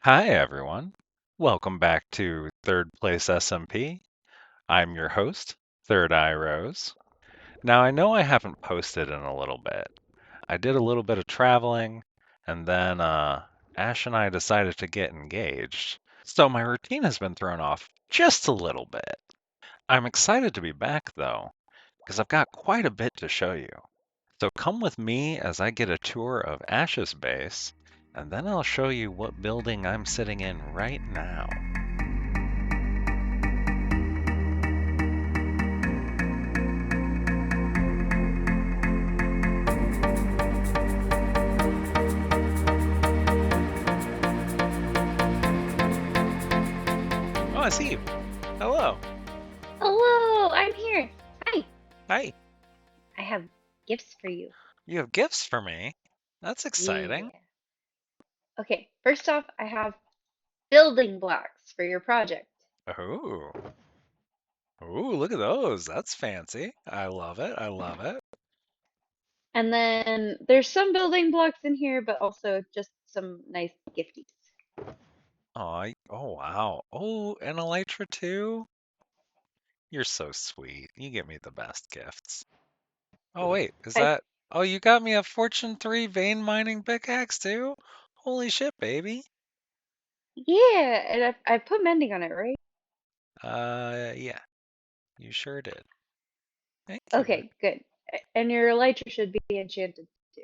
Hi, everyone. Welcome back to Third Place SMP. I'm your host, Third Eye Rose. Now, I know I haven't posted in a little bit. I did a little bit of traveling, and then Ash and I decided to get engaged. So my routine has been thrown off just a little bit. I'm excited to be back, though, because I've got quite a bit to show you. So come with me as I get a tour of Ash's base, and then I'll show you what building I'm sitting in right now. Oh, I see you. Hello. Hello, I'm here. Hi, Hi. I have gifts for you. You have gifts for me. That's exciting. Yeah. Okay, first off, I have building blocks for your project. Oh. Ooh, look at those. That's fancy. I love it. I love it. And then there's some building blocks in here, but also just some nice gifties. Oh, wow. Oh, and Elytra too? You're so sweet. You get me the best gifts. Oh, wait. Is I that... Oh, you got me a Fortune 3 vein mining pickaxe too? Holy shit, baby. Yeah, and I put mending on it, right? Yeah. You sure did. Thank you. Okay, good. And your elytra should be enchanted too.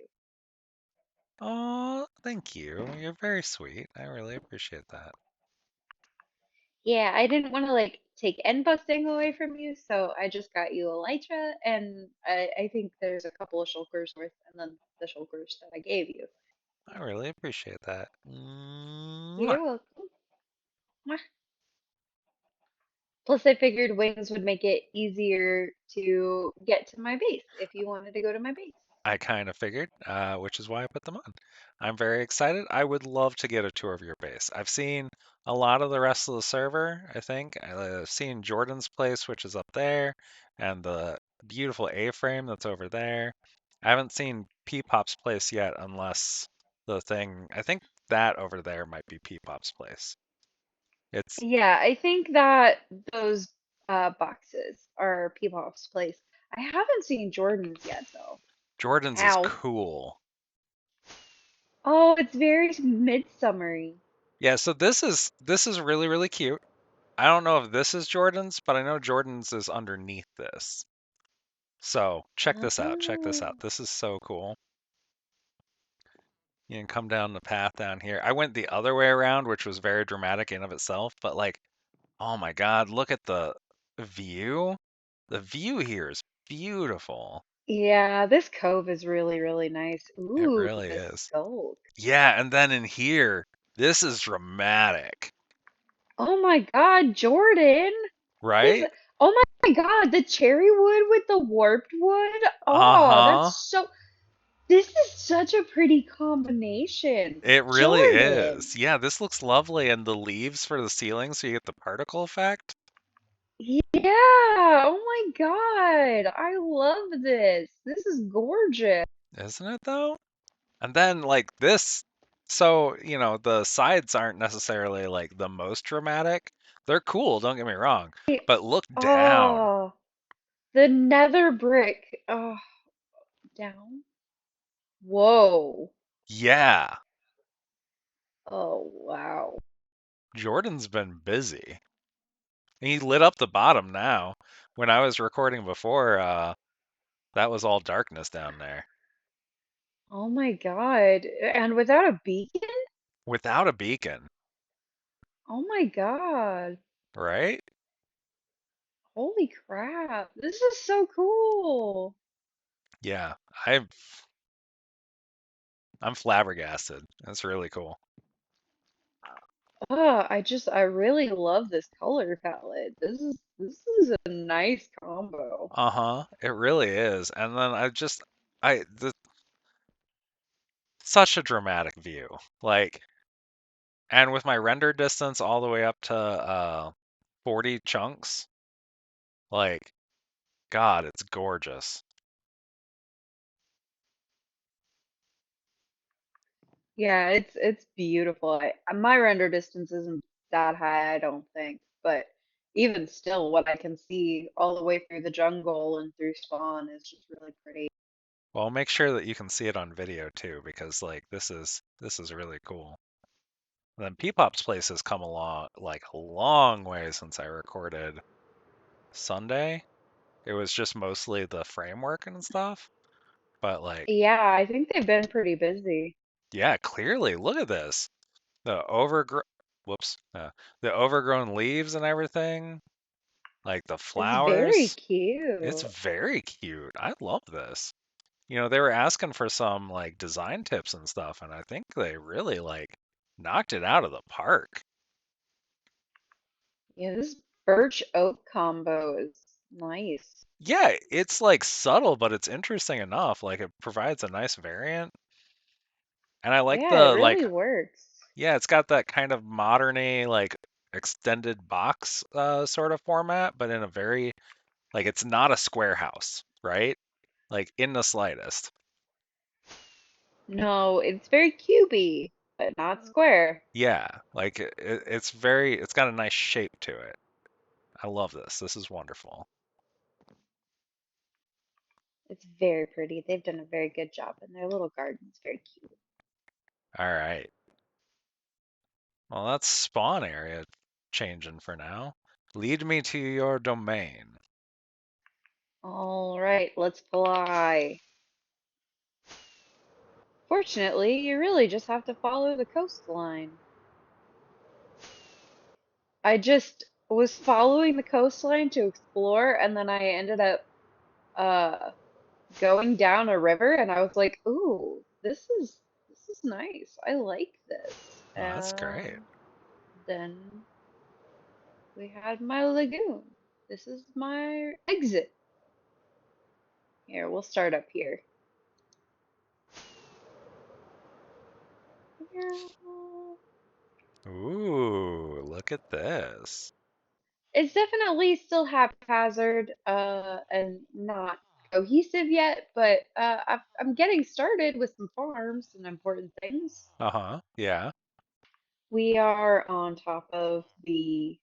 Oh, thank you. You're very sweet. I really appreciate that. Yeah, I didn't want to like take end busting away from you, so I just got you elytra, and I think there's a couple of shulkers worth, and then the shulkers that I gave you. I really appreciate that. Mwah. You're welcome. Mwah. Plus, I figured wings would make it easier to get to my base if you wanted to go to my base. I kind of figured, which is why I put them on. I'm very excited. I would love to get a tour of your base. I've seen a lot of the rest of the server, I think. I've seen Jordan's place, which is up there, and the beautiful A-frame that's over there. I haven't seen P-Pop's place yet, unless the thing, I think that over there might be P-Pop's place. It's Yeah, I think that those boxes are Peepoff's place. I haven't seen Jordan's yet, though. Jordan's is Ow. cool. Oh, it's very midsummery. Yeah, so this is really, really cute. I don't know if this is Jordan's, but I know Jordan's is underneath this. So check this out. Check this Oh. out. This is so cool. You can come down the path down here. I went the other way around, which was very dramatic in of itself, but like, oh my God, look at the view. The view here is beautiful. Yeah, this cove is really, really nice. It Ooh, really the is. skulk. Yeah, and then in here, this is dramatic, Oh my God, Jordan. This, right? oh my God, the cherry wood with the warped wood. Oh, Uh-huh. this is such a pretty combination. It really Jordan. is. Yeah, this looks lovely, and the leaves for the ceiling, so you get the particle effect. Yeah, oh my God. I love this. This is gorgeous. Isn't it though? And then like this, so the sides aren't necessarily like the most dramatic. They're cool, don't get me wrong, but look down. Oh, the nether brick. Oh, down. Whoa. Yeah, Oh, wow. Jordan's been busy. He lit up the bottom now. When I was recording before, that was all darkness down there. Oh my God. And without a beacon? Without a beacon, Oh my God. right? Holy crap. This is so cool. Yeah, I'm flabbergasted. That's really cool. I really love this color palette. This is a nice combo. Uh-huh. It really is. And then such a dramatic view. Like, and with my render distance all the way up to 40 chunks, like, God, it's gorgeous. Yeah, it's beautiful. My render distance isn't that high, I don't think, but even still, what I can see all the way through the jungle and through spawn is just really pretty. Well, make sure that you can see it on video too, because like this is really cool. And then Peepop's place has come along like a long way since I recorded Sunday. It was just mostly the framework and stuff, but like, Yeah, I think they've been pretty busy. yeah, clearly, look at this. The overgrown, whoops, the overgrown leaves and everything, like the It's very flowers. It's cute. very cute. I love this. They were asking for some like design tips and stuff, and I think they really like knocked it out of the park. Yeah, this birch oak combo is nice. Yeah, it's like subtle, but it's interesting enough. Like it provides a nice variant. And I like Yeah, it the like really works. yeah, it's got that kind of moderny like extended box sort of format, but in a very like it's not a square house, right? Like in the slightest. No, it's very cubey, but not square. Yeah, like it's got a nice shape to it. I love this. This is wonderful. It's very pretty. They've done a very good job, and their little garden's very cute. All right. Well, that's spawn area changing for now. Lead me to your domain. All right, let's fly. Fortunately, you really just have to follow the coastline. I just was following the coastline to explore, and then I ended up uh going down a river, and I was like, "Ooh, this is nice. I like this." Oh, that's great. And then we had my lagoon. This is my exit. Here, we'll start up here. Ooh, look at this. It's definitely still haphazard, and not cohesive yet, but I'm getting started with some farms and important things. Uh-huh. Yeah. We are on top of the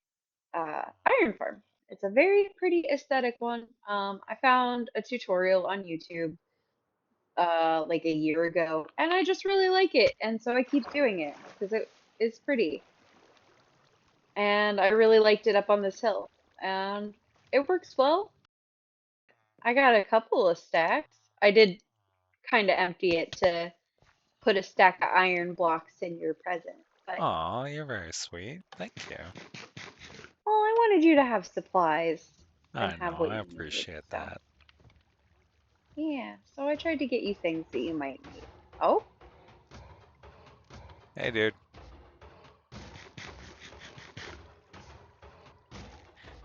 iron farm. It's a very pretty aesthetic one. I found a tutorial on YouTube like a year ago, and I just really like it, and so I keep doing it because it is pretty, and I really liked it up on this hill, and it works well. I got a couple of stacks. I did kind of empty it to put a stack of iron blocks in your present, but Aw, you're very sweet. Thank you. well, I wanted you to have supplies and I have know, what I you need. appreciate So, that. yeah, so I tried to get you things that you might need. Oh, Hey, dude.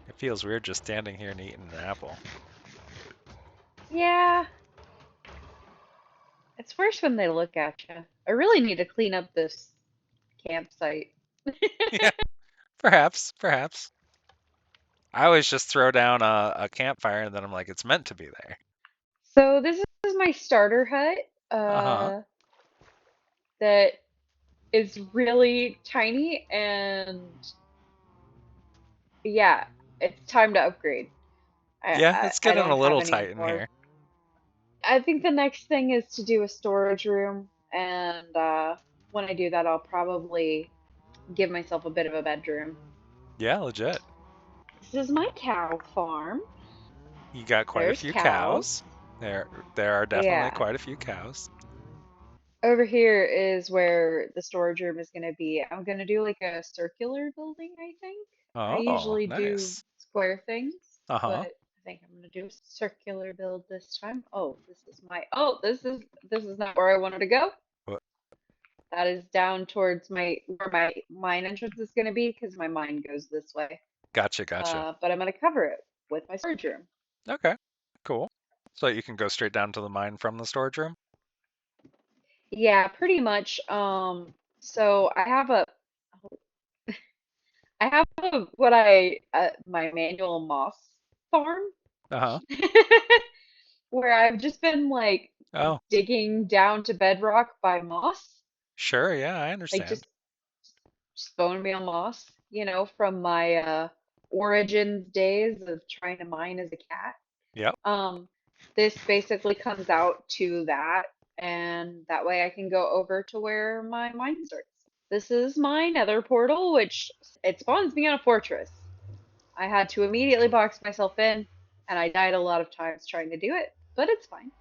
It feels weird just standing here and eating an apple. yeah, it's worse when they look at you. I really need to clean up this campsite. Yeah, perhaps, perhaps. I always just throw down a campfire and then I'm like, it's meant to be there. So this is my starter hut, Uh-huh. that is really tiny, and yeah, it's time to upgrade. I, Yeah, I, it's I getting a don't have little any tight in more. here. I think the next thing is to do a storage room, and when I do that, I'll probably give myself a bit of a bedroom. Yeah, legit. This is my cow farm. You got quite a There's few cows. cows. There are definitely Yeah. quite a few cows. Over here is where the storage room is going to be. I'm going to do like a circular building, I think. I Oh, usually do nice. square things, but Uh-huh. I think I'm going to do a circular build this time. Oh, this is not where I wanted to go. Wha- That is down towards my where my mine entrance is going to be because my mine goes this way. Gotcha, gotcha. But I'm going to cover it with my storage room. Okay, cool. So you can go straight down to the mine from the storage room? Yeah, pretty much. So I have what I my manual moss farm Uh-huh. where I've just been like Oh, digging down to bedrock by moss. Sure, yeah, I Like understand. just bone meal moss, from my origins days of trying to mine as a cat. Yep. Um, this basically comes out to that, and that way I can go over to where my mine starts. This is my nether portal, which it spawns me on a fortress. I had to immediately box myself in, and I died a lot of times trying to do it, but it's fine.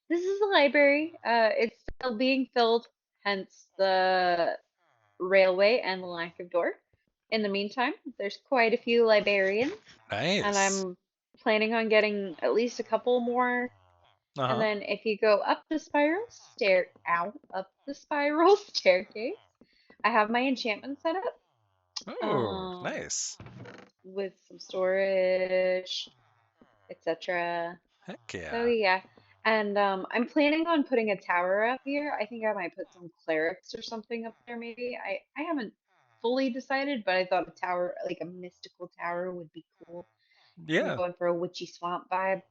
This is the library. It's still being filled, hence the railway and the lack of door. In the meantime, there's quite a few librarians, and Nice. I'm planning on getting at least a couple more. And Uh-huh. then if you go up the spiral staircase, I have my enchantment set up, Oh, um, nice. with some storage, etc. Heck So yeah. yeah, and I'm planning on putting a tower up here. I think I might put some clerics or something up there. Maybe I haven't fully decided, but I thought a tower, like a mystical tower, would be cool. I'm Yeah. going for a witchy swamp vibe.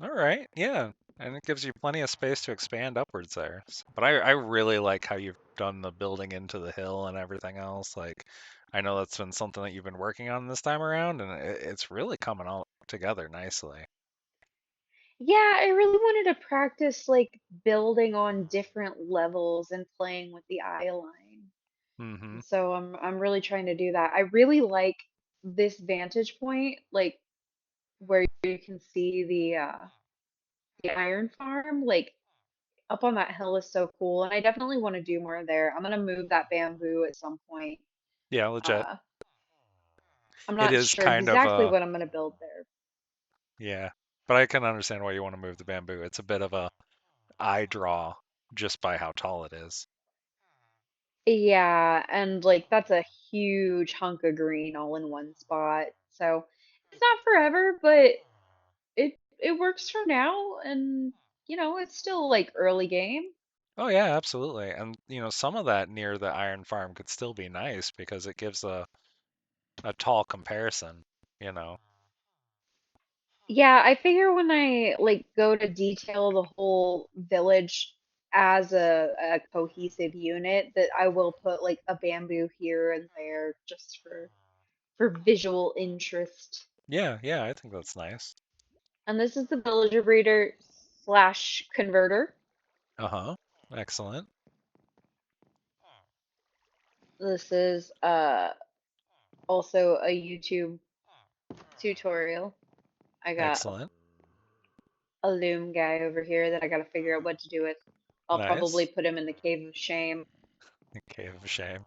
All right. Yeah. And it gives you plenty of space to expand upwards there. But I really like how you've done the building into the hill and everything else. Like, I know that's been something that you've been working on this time around, and it's really coming all together nicely. Yeah, I really wanted to practice like building on different levels and playing with the eye line. Mm-hmm. And so I'm really trying to do that. I really like this vantage point, like where you can see the iron farm, like up on that hill is so cool, and I definitely want to do more there. I'm gonna move that bamboo at some point. Yeah, legit. Uh, I'm It not is sure kind of exactly what I'm gonna build there. yeah. But I can understand why you want to move the bamboo. It's a bit of a eye draw just by how tall it is. Yeah, and like that's a huge hunk of green all in one spot. So it's not forever, but it works for now, and it's still like early game. Oh yeah, absolutely. And some of that near the iron farm could still be nice because it gives a tall comparison, you know. Yeah, I figure when I like go to detail the whole village as a cohesive unit, that I will put like a bamboo here and there just for visual interest. Yeah, yeah, I think that's nice. And this is the villager breeder slash converter. Uh-huh. Excellent. This is also a YouTube tutorial. I got Excellent. a loom guy over here that I gotta figure out what to do with. I'll probably Nice. put him in the cave of shame. Cave of Shame.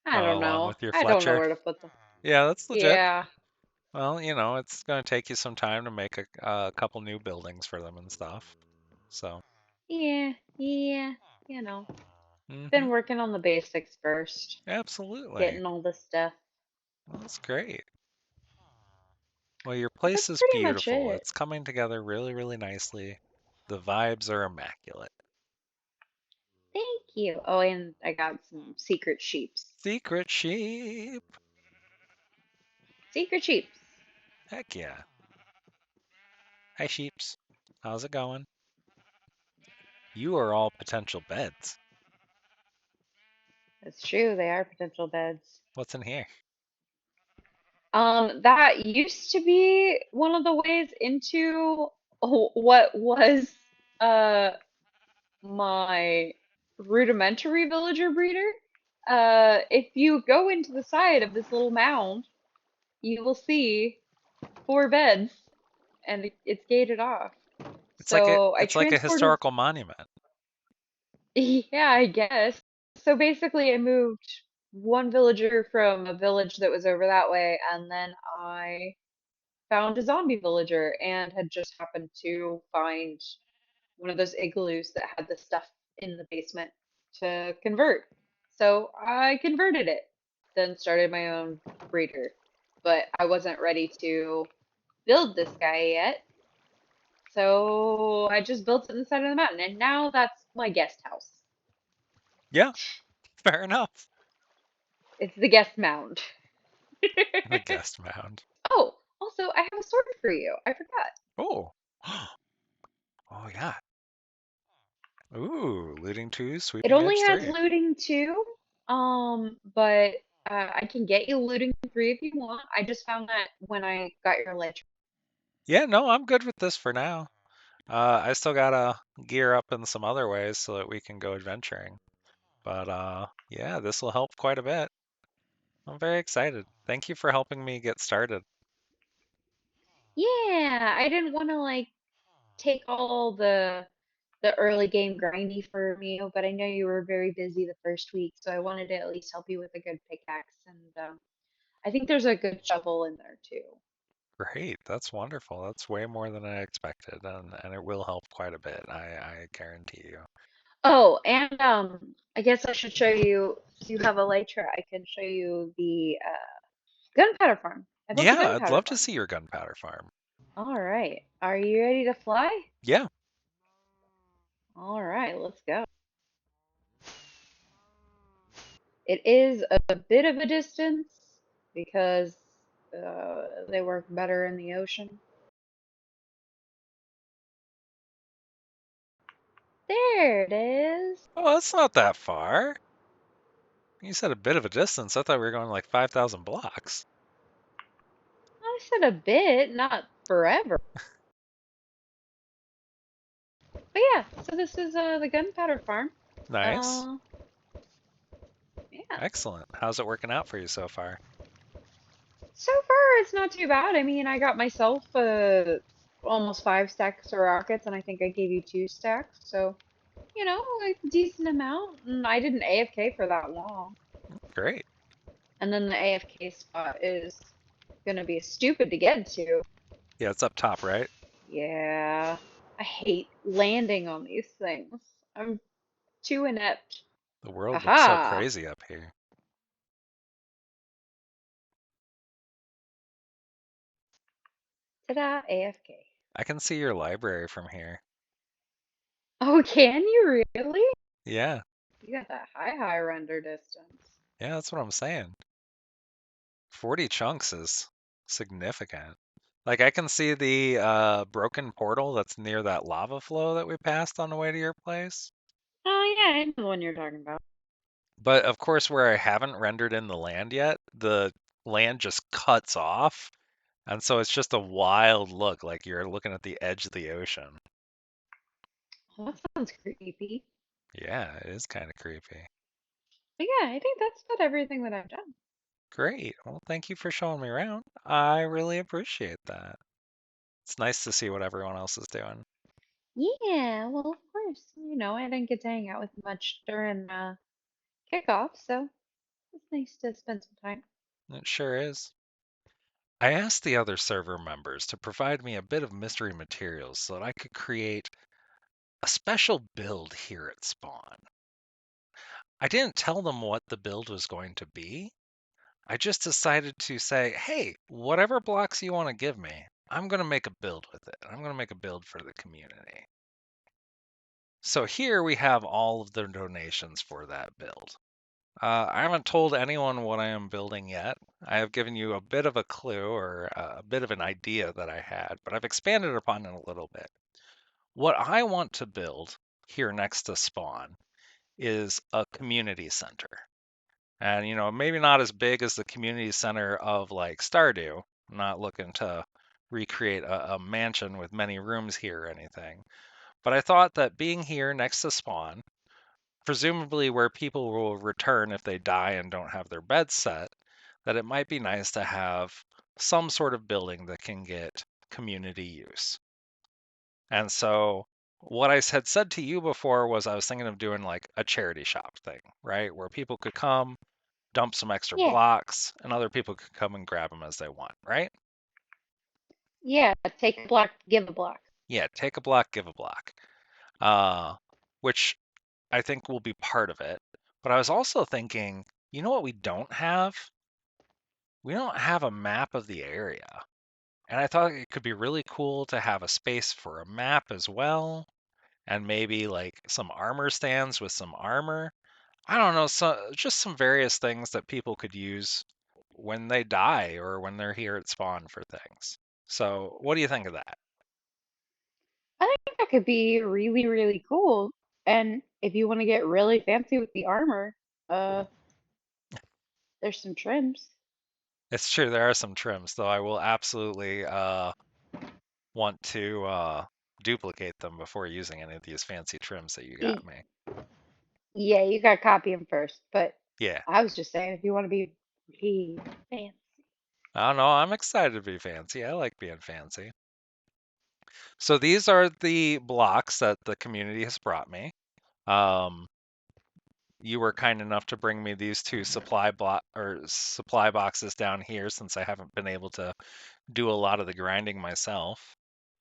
I don't Along know. with your I don't know Fletcher. where to put them. Yeah, that's legit. Yeah. Well, it's going to take you some time to make a couple new buildings for them and stuff. So, Yeah. You know, hmm been working on the basics first, absolutely. getting all the stuff. Well, that's great. Well, your But place that's is pretty much beautiful. it. It's coming together really, really nicely. The vibes are immaculate. Thank you. Oh, and I got some secret sheeps. Secret sheep. Secret sheeps. Heck yeah. Hi, sheeps. How's it going? You are all potential beds. It's true, they are potential beds. What's in here? That used to be one of the ways into what was uh my rudimentary villager breeder. If you go into the side of this little mound, you will see four beds, and it's gated off. So I It's like a transported, historical monument. yeah, I guess. So basically, I moved one villager from a village that was over that way, and then I found a zombie villager and had just happened to find one of those igloos that had the stuff in the basement to convert. So I converted it, then started my own breeder. But I wasn't ready to build this guy yet. So I just built it inside of the mountain, and now that's my guest house. Yeah, fair enough. It's the guest mound. The guest mound. Oh, also, I have a sword for you. I forgot. Oh. Oh yeah. Ooh, looting two, It sweeping only edge has three. looting 2, but I can get you looting 3 if you want. I just found that when I got your ledger. Yeah, no, I'm good with this for now. I still gotta gear up in some other ways so that we can go adventuring. But yeah, this will help quite a bit. I'm very excited. Thank you for helping me get started. Yeah, I didn't want to like take all the early game grindy from you, but I know you were very busy the first week, so I wanted to at least help you with a good pickaxe, and I think there's a good shovel in there too. Great, that's wonderful. That's way more than I expected, and it will help quite a bit. I guarantee you. Oh, and I guess I should show you. If you have a Elytra, I can show you the gunpowder farm. I built the Yeah, I'd gunpowder love to farm. see your gunpowder farm. All right, are you ready to fly? Yeah. All right, let's go. It is a bit of a distance because they work better in the ocean. There it is. Oh, that's not that far. You said a bit of a distance. I thought we were going like 5,000 blocks. I said a bit, not forever. But yeah, so this is the gunpowder farm. Nice. Uh, yeah. Excellent. How's it working out for you so far? So far, it's not too bad. I mean, I got myself almost 5 stacks of rockets, and I think I gave you 2 stacks. So, like a decent amount. And I didn't AFK for that long. Great. And then the AFK spot is gonna be stupid to get to. Yeah, it's up top, right? Yeah, I hate landing on these things. I'm too inept. The world looks so Aha! crazy up here. Ta-da! AFK. I can see your library from here. Oh, can you really? Yeah, You got that high render distance. yeah, that's what I'm saying. 40 chunks is significant. Like I can see the broken portal that's near that lava flow that we passed on the way to your place. Oh yeah, I know the one you're talking about. But of course, where I haven't rendered in the land yet, the land just cuts off. And so it's just a wild look, like you're looking at the edge of the ocean. Oh, that sounds creepy. Yeah, it is kind of creepy. But yeah, I think that's about everything that I've done. Great. Well, thank you for showing me around. I really appreciate that. It's nice to see what everyone else is doing. Yeah, well, of course. I didn't get to hang out with much during kickoff, so it's nice to spend some time. It sure is. I asked the other server members to provide me a bit of mystery materials so that I could create a special build here at spawn. I didn't tell them what the build was going to be. I just decided to say, hey, whatever blocks you want to give me, I'm going to make a build with it. I'm going to make a build for the community. So here we have all of the donations for that build. I haven't told anyone what I am building yet. I have given you a bit of a clue or a bit of an idea that I had, but I've expanded upon it a little bit. What I want to build here next to spawn is a community center. And, maybe not as big as the community center of like Stardew. I'm not looking to recreate a mansion with many rooms here or anything. But I thought that being here next to spawn, presumably where people will return if they die and don't have their beds set, that it might be nice to have some sort of building that can get community use. And so what I had said to you before was I was thinking of doing like a charity shop thing, right? Where people could come, dump some extra Yeah, blocks, and other people could come and grab them as they want, right? yeah, take a block, give a block. Yeah, take a block, give a block, uh, which I think will be part of it. But I was also thinking, you know what we don't have? We don't have a map of the area. And I thought it could be really cool to have a space for a map as well, and maybe like some armor stands with some armor. I don't know, so just some various things that people could use when they die or when they're here at spawn for things. So, what do you think of that? I think that could be really, really cool. And if you want to get really fancy with the armor, uh, there's some trims. It's true, there are some trims, though I will absolutely want to duplicate them before using any of these fancy trims that you got Y- me. Yeah, you gotta copy them first. But Yeah. I was just saying, if you want to be fancy. I don't know, I'm excited to be fancy. I like being fancy. So these are the blocks that the community has brought me. Um, you were kind enough to bring me these two supply boxes down here since I haven't been able to do a lot of the grinding myself.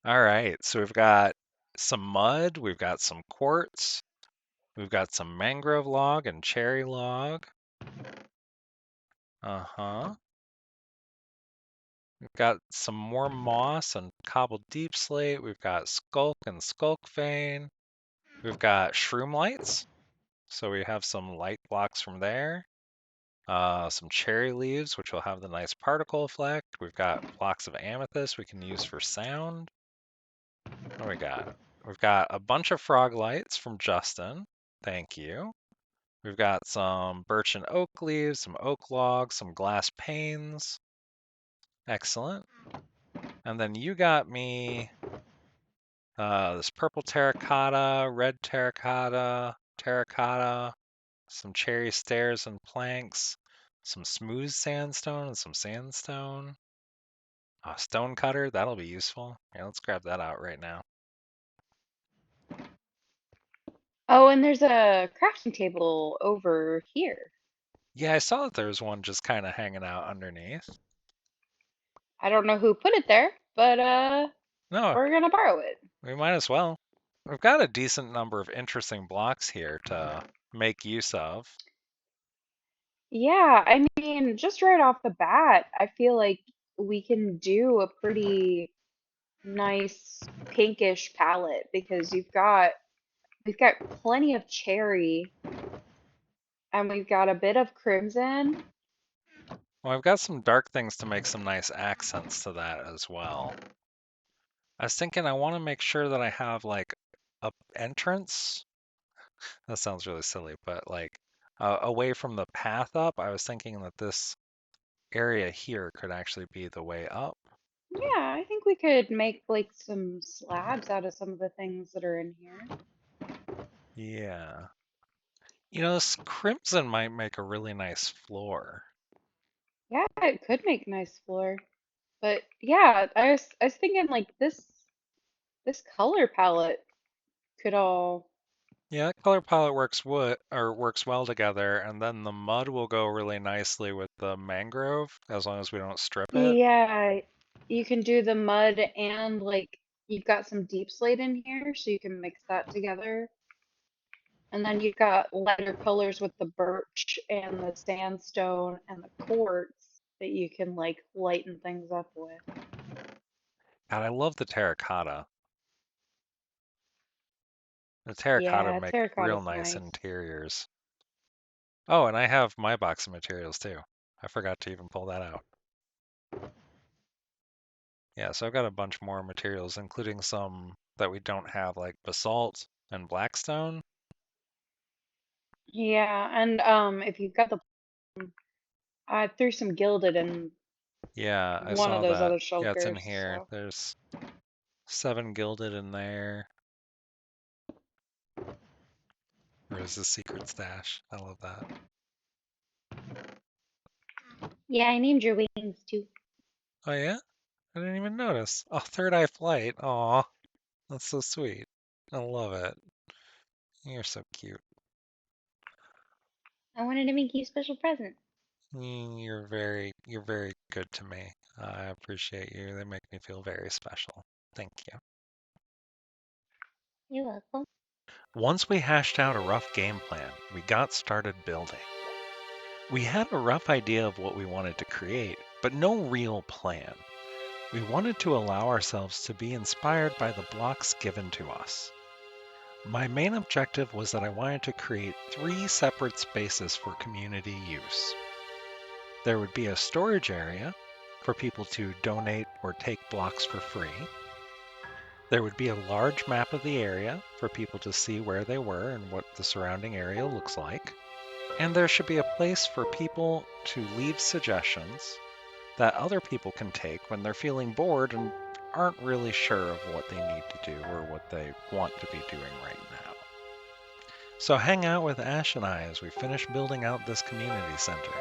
All right, so we've got some mud, we've got some quartz, we've got some mangrove log and cherry log. Uh-huh. We've got some more moss and cobbled deep slate. We've got skulk and skulk vein. We've got shroom lights. So we have some light blocks from there. Some cherry leaves, which will have the nice particle effect. We've got blocks of amethyst we can use for sound. What do we got? We've got a bunch of frog lights from Justin. Thank you. We've got some birch and oak leaves, some oak logs, some glass panes. Excellent. And then you got me this purple terracotta, red terracotta, terracotta, some cherry stairs and planks, some smooth sandstone and some sandstone. A stone cutter, that'll be useful. Yeah, let's grab that out right now. Oh, and there's a crafting table over here. Yeah, I saw that there was one just kind of hanging out underneath. I don't know who put it there, but No, we're gonna borrow it. we might as well. We've got a decent number of interesting blocks here to make use of. Yeah, I mean, just right off the bat, I feel like we can do a pretty nice pinkish palette because we've got plenty of cherry and we've got a bit of crimson. Well, I've got some dark things to make some nice accents to that as well. I was thinking I want to make sure that I have like a entrance. That sounds really silly, but like away from the path up, I was thinking that this area here could actually be the way up. Yeah, I think we could make like some slabs out of some of the things that are in here. Yeah. You know, this crimson might make a really nice floor. Yeah, it could make nice floor. But yeah, I was thinking like this color palette could all. Yeah, that color palette works well together, and then the mud will go really nicely with the mangrove as long as we don't strip it. Yeah, you can do the mud and like you've got some deep slate in here, so you can mix that together. And then you've got lighter colors with the birch and the sandstone and the quartz that you can like lighten things up with. God, I love the terracotta. The terracotta Yeah, make real terracotta's nice nice. interiors. Oh, and I have my box of materials too. I forgot to even pull that out. Yeah, so I've got a bunch more materials, including some that we don't have, like basalt and blackstone. Yeah, and if you've got the I threw some gilded in Yeah, I one of saw those that. other Yeah, it's in shulkers, here. so There's 7 gilded in there. Or is this secret stash? I love that. yeah, I named your wings too. Oh yeah? I didn't even notice. Oh, third eye flight. Aw, that's so sweet. I love it. You're so cute. I wanted to make you a special present. You're very good to me. I appreciate you. They make me feel very special. Thank you. You're welcome. Once we hashed out a rough game plan, we got started building. We had a rough idea of what we wanted to create, but no real plan. We wanted to allow ourselves to be inspired by the blocks given to us. My main objective was that I wanted to create 3 separate spaces for community use. There would be a storage area for people to donate or take blocks for free. There would be a large map of the area for people to see where they were and what the surrounding area looks like. And there should be a place for people to leave suggestions that other people can take when they're feeling bored and aren't really sure of what they need to do or what they want to be doing right now. So hang out with Ash and I as we finish building out this community center.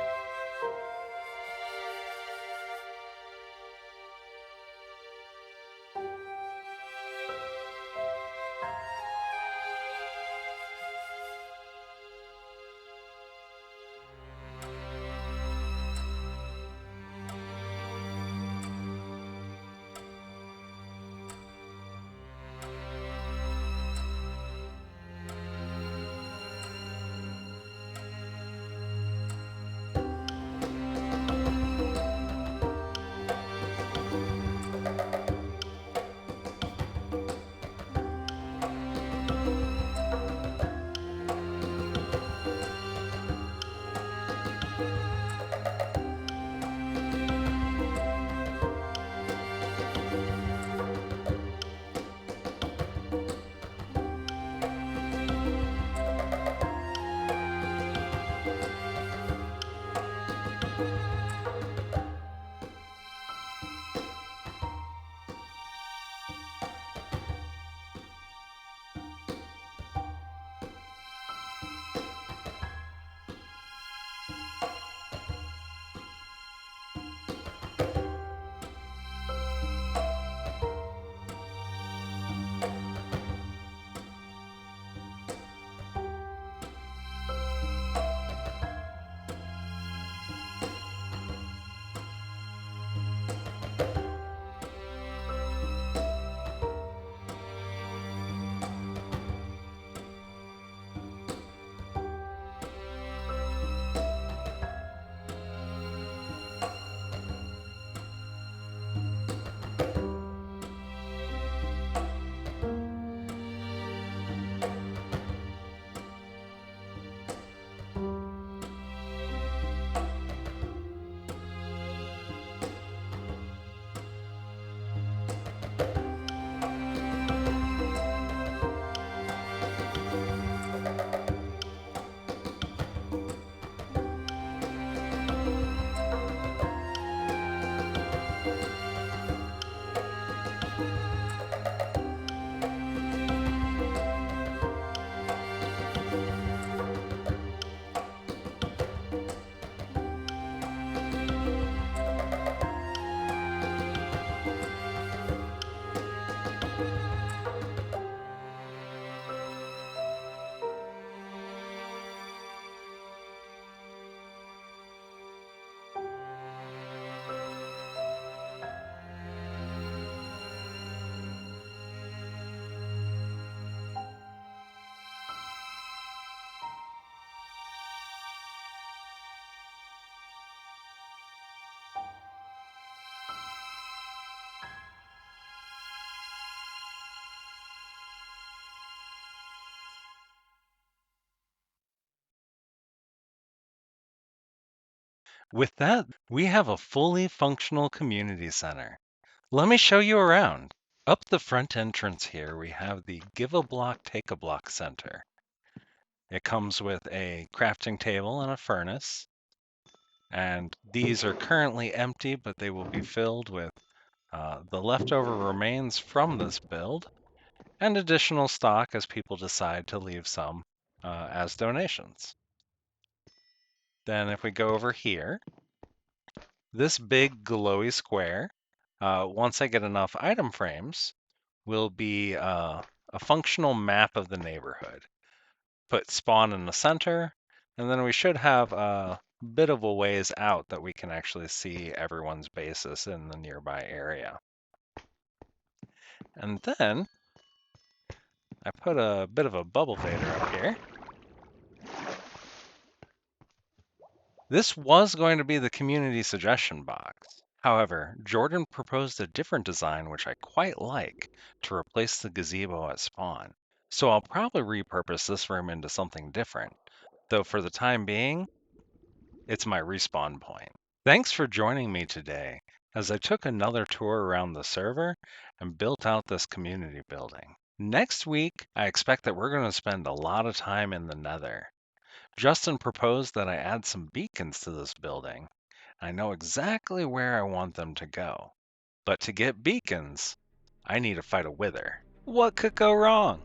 With that, we have a fully functional community center. Let me show you around. Up the front entrance here, we have the Give a Block, Take a Block Center. It comes with a crafting table and a furnace, and these are currently empty, but they will be filled with the leftover remains from this build and additional stock as people decide to leave some as donations. Then if we go over here, this big glowy square, once I get enough item frames, will be a functional map of the neighborhood. Put spawn in the center, and then we should have a bit of a ways out that we can actually see everyone's bases in the nearby area. And then I put a bit of a bubble fader up here. This was going to be the community suggestion box. However, Jordan proposed a different design which I quite like to replace the gazebo at spawn. So I'll probably repurpose this room into something different, though for the time being, it's my respawn point. Thanks for joining me today as I took another tour around the server and built out this community building. Next week, I expect that we're going to spend a lot of time in the Nether. Justin proposed that I add some beacons to this building. I know exactly where I want them to go. But to get beacons, I need to fight a wither. What could go wrong?